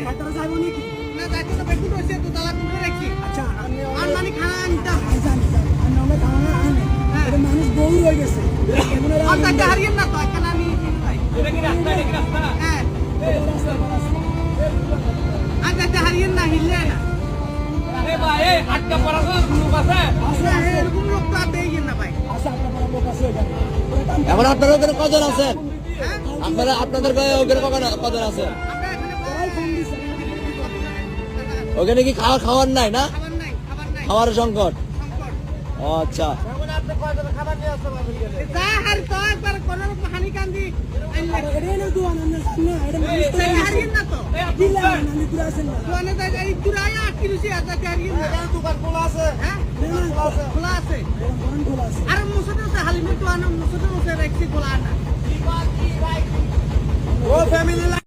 তারা যাইবো নাকি? না যাইতে তো বেগুন হইছে তো তালা তুলে রাখছি আচ্ছা আমি আর মানে খানা আনতাম জানি আমি আমরা খাওয়া আনে এটা মানুষ বহু হয়ে গেছে এমন আর তাকে হারিয়েন না তো এখানে আমি ভাই এটা কি রাস্তা এটা কি রাস্তা হ্যাঁ আর তাকে হারিয়েন না হিললে না আরে ভাই এই আটকা পড়া তো লোক আছে এরকম লোক তো আর দেইয়েন না ভাই আচ্ছা আপনার লোক আছে এখানে এখন আপনারা ওখানে কজন আছেন? হ্যাঁ আপনাদের ওখানে কজন আছেন? আমরা এখানে ফোন দিছি ওখানে কি খাওয়ার নাই না? খাবার নাই খাওয়ারের সংকট। সংকট ও আচ্ছা। যা হার তো একবার কোন রকম হানি কান্দি এটা এনে দোয়ান আমরা জানি না এটা মানুষ তো হারিয়েন না তো দিলা আমি পুরো আছেন না দোকানে যাই এই তুরাই আটকি দিছি আর তাকে হারিয়েন না দোকান খোলা আছে হ্যাঁ খোলা আছে দোকান খোলা আছে আর মুসুদের তো হালিমে তো আনো মুসুদের মুসে রাখছি খোলা না ও ফ্যামিলি